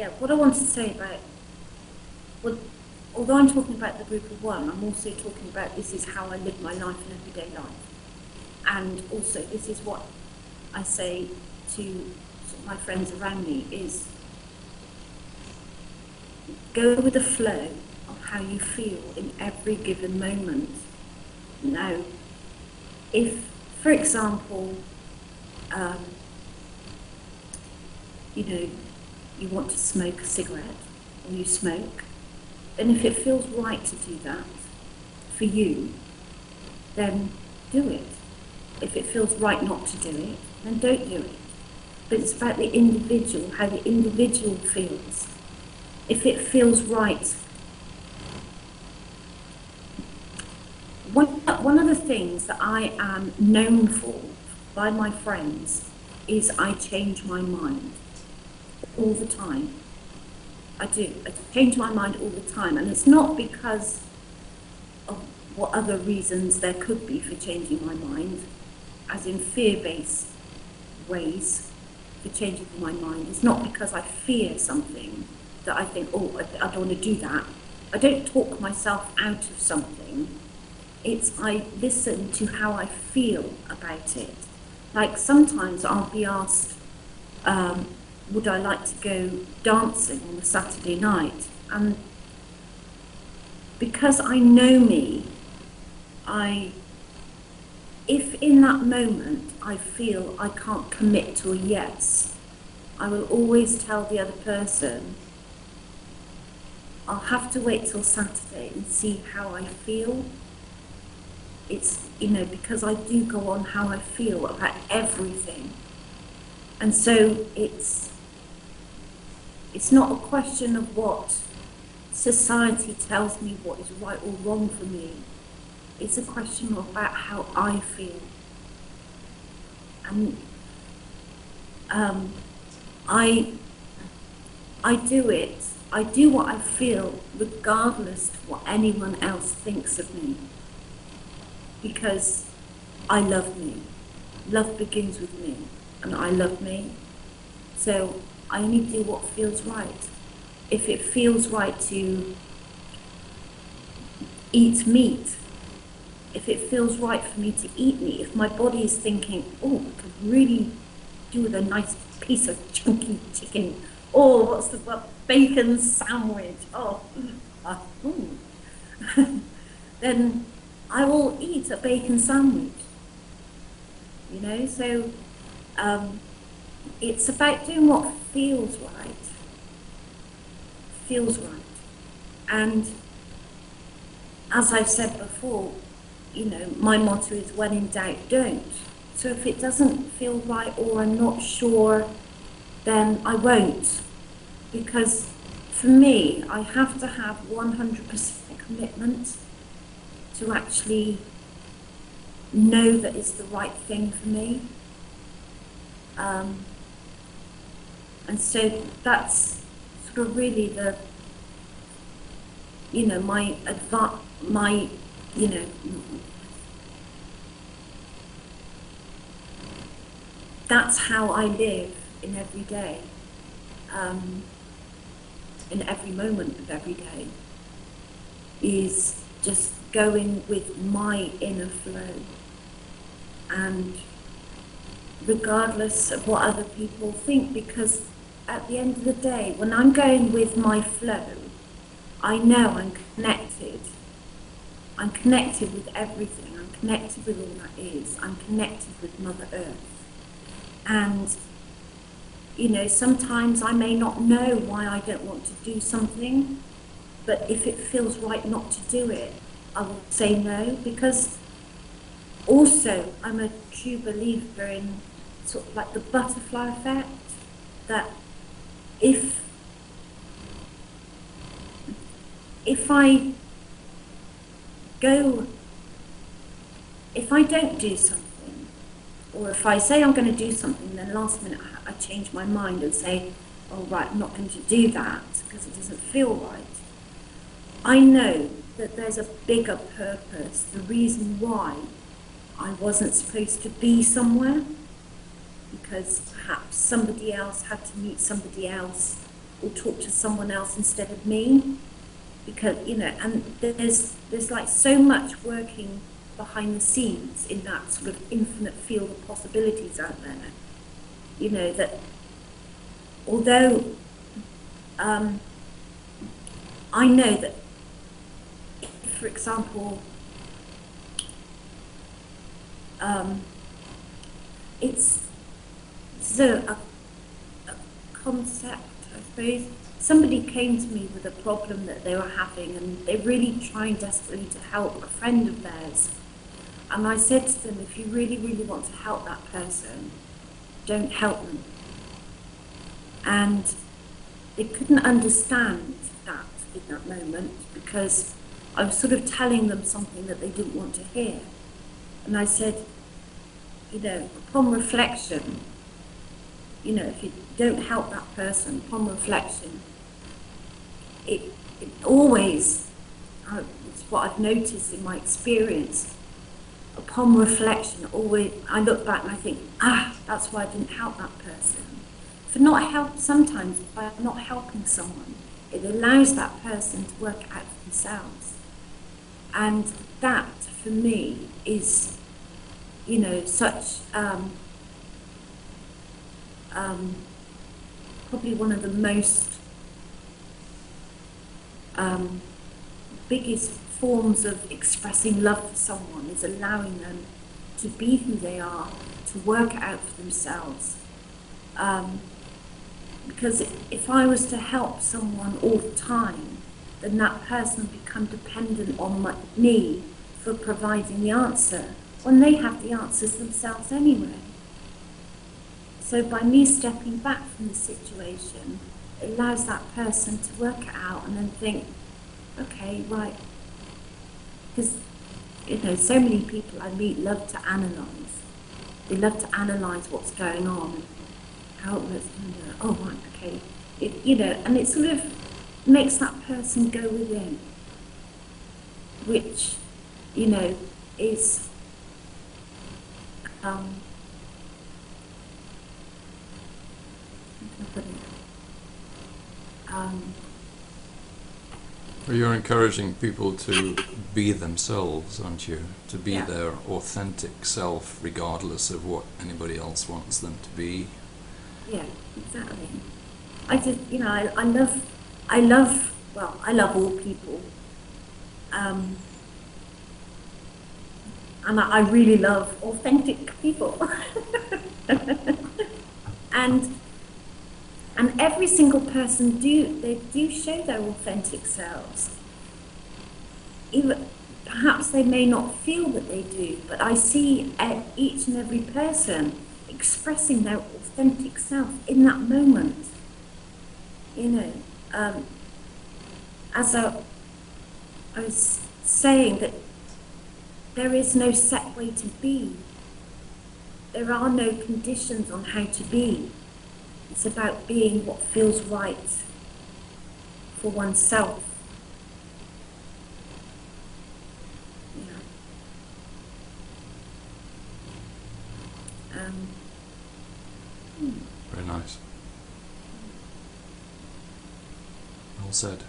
yeah, what I want to say about, well, although I'm talking about the group of one, I'm also talking about this is how I live my life in everyday life. And also this is what I say to sort of my friends around me is go with the flow of how you feel in every given moment. Now, if, for example, you know, you want to smoke a cigarette or you smoke, then if it feels right to do that for you, then do it. If it feels right not to do it, then don't do it. But it's about the individual, how the individual feels. If it feels right. One of the things that I am known for by my friends is I change my mind all the time. I do. I change my mind all the time. And it's not because of what other reasons there could be for changing my mind, as in fear-based ways for changing my mind. It's not because I fear something that I think, oh, I don't want to do that. I don't talk myself out of something. It's I listen to how I feel about it. Like sometimes I'll be asked, would I like to go dancing on a Saturday night? And because I know me, if in that moment I feel I can't commit to a yes, I will always tell the other person, I'll have to wait till Saturday and see how I feel. It's, you know, because I do go on how I feel about everything. And so it's not a question of what society tells me what is right or wrong for me. It's a question about how I feel. And I do it. I do what I feel regardless of what anyone else thinks of me. Because I love me. Love begins with me. And I love me. So I only do what feels right. If it feels right to eat meat, if it feels right for me to eat meat, if my body is thinking, oh, I could really do with a nice piece of chunky chicken, or what's the word, bacon sandwich, then I will eat a bacon sandwich, you know. So it's about doing what feels right, and as I've said before, you know, my motto is when in doubt, don't. So if it doesn't feel right or I'm not sure, then I won't. Because for me, I have to have 100% commitment to actually know that it's the right thing for me. And so that's sort of really the, you know, that's how I live in every day, in every moment of every day, is just going with my inner flow. And regardless of what other people think, because at the end of the day, when I'm going with my flow, I know I'm connected. I'm connected with everything. I'm connected with all that is. I'm connected with Mother Earth. And, you know, sometimes I may not know why I don't want to do something, but if it feels right not to do it, I will say no, because also I'm a true believer in sort of like the butterfly effect, that if I don't do something, or if I say I'm going to do something, then last minute I change my mind and say, oh right, I'm not going to do that because it doesn't feel right. I know that there's a bigger purpose, the reason why I wasn't supposed to be somewhere, because perhaps somebody else had to meet somebody else, or talk to someone else instead of me, because and there's like so much working behind the scenes in that sort of infinite field of possibilities out there, that although I know that, for example, it's a concept, I suppose. Somebody came to me with a problem that they were having, and they're really trying desperately to help a friend of theirs. And I said to them, if you really, really want to help that person, don't help them. And they couldn't understand that in that moment, because I was sort of telling them something that they didn't want to hear. And I said, upon reflection, if you don't help that person, upon reflection, it always, it's what I've noticed in my experience, upon reflection, always, I look back and I think, that's why I didn't help that person. Sometimes by not helping someone, it allows that person to work it out for themselves. And that, for me, is, such, probably one of the most biggest forms of expressing love for someone, is allowing them to be who they are, to work it out for themselves. Because if I was to help someone all the time, then that person would become dependent on me for providing the answer, when they have the answers themselves anyway. So by me stepping back from the situation, it allows that person to work it out and then think, okay, right. Because, so many people I meet love to analyse. They love to analyse what's going on, how it was, oh, right, okay. And it sort of makes that person go within, which, is, Well, you're encouraging people to be themselves, aren't you? To be their authentic self, regardless of what anybody else wants them to be. Yeah, exactly. I just, I love all people. And I really love authentic people. And every single person do show their authentic selves. Even perhaps they may not feel that they do, but I see each and every person expressing their authentic self in that moment. As I was saying, that there is no set way to be. There are no conditions on how to be. It's about being what feels right for oneself. Very nice. Well said.